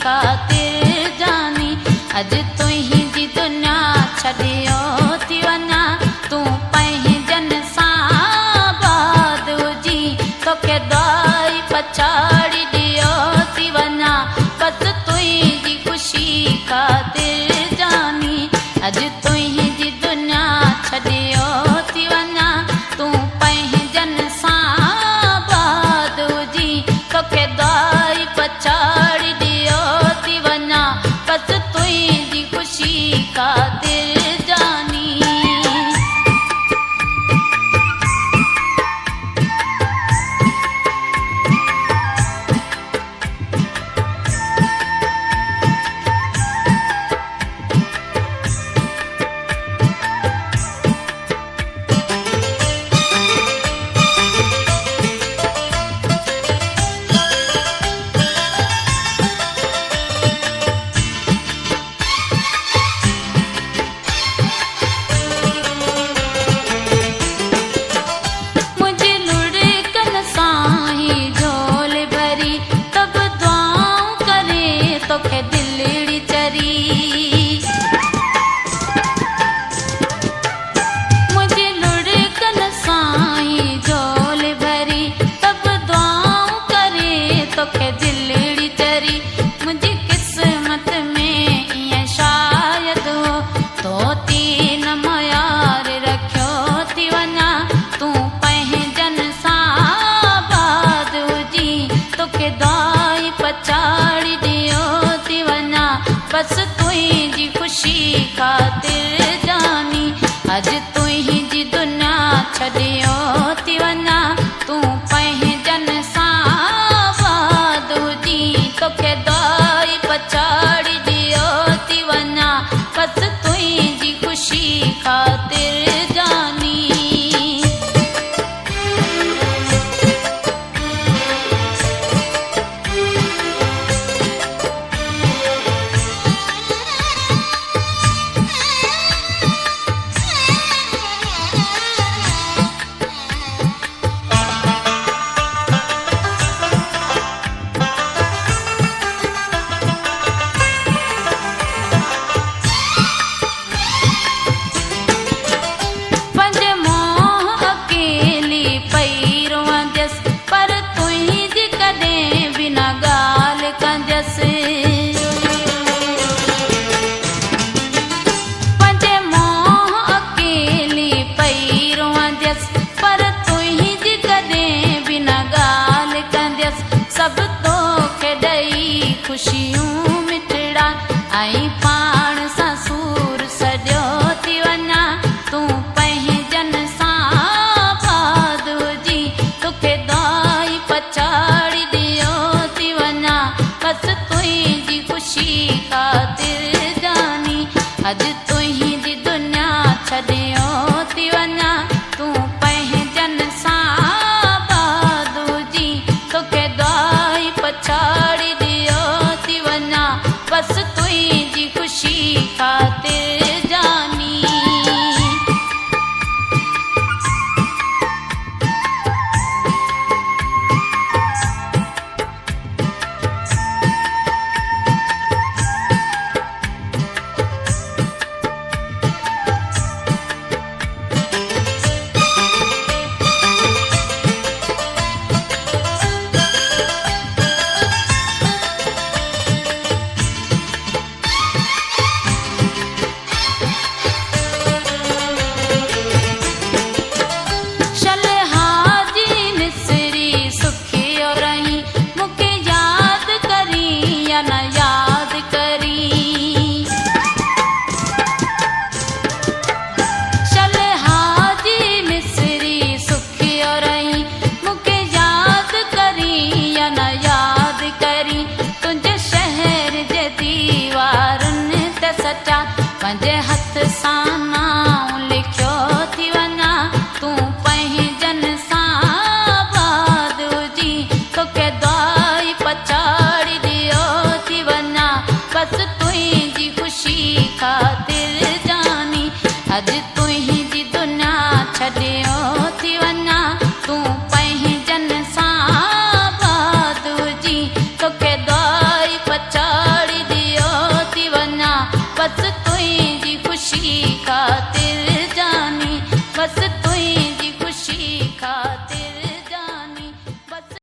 ख़ातिर जानी। अॼु तुंहिंजी दुनिया छॾियो थी वञा, तूं पंहिंजनि सां आबाद हुजी, तोखे दुआई पछाड़ी ॾियो थी वञा, बसि तुंहिंजी ख़ुशी ख़ातिर जानी। अॼु तुंहिंजी दुनिया छॾियो थी वञा, तूं पंहिंजनि सां आबाद हुजी, तोखे दुआई पछाड़ी ॾियो थी वञा, बसि तुंहिंजी ख़ुशी ख़ातिर जानी। तोखे दिलड़ी चरी मुझे लुढ़कन साईं झोल भरी, तब दुआऊं करे तोखे दिलड़ी चरी। मुंहिंजी किस्मत में ईअं शायद हो, तो तीन मयार रखियो थी वञा, तूं पंहिंजनि सां आबाद हुजी, तोखे दुआई पछाड़ी ॾियो थी वञा, बसि तुंहिंजी ख़ुशी ख़ातिर जानी। अॼु तुंहिंजी दुनिया छॾियो थी वञा, तूं पंहिंजनि सां आबाद हुजी, तोखे दुआई पछाड़ी ॾियो थी वञा, बसि तुंहिंजी ख़ुशी ख़ातिर जानी। सभु तोखे ॾेई ख़ुशियूं मिठड़ा, ऐं पाण सां सूर सॼो थी वञा, तूं पंहिंजनि सां आबाद हुजी, तोखे दुआई पछाड़ी ॾियो थी वञा, बसि तुंहिंजी ख़ुशी ख़ातिर जानी। अॼु तुंहिंजी दुनिया छॾियो थी वञा, तूं पंहिंजनि सां आबाद हुजी, तोखे दुआई पछाड़ी ॾियो थी वञा, बसि तुंहिंजी ख़ुशी ख़ातिर जानी। पंहिंजे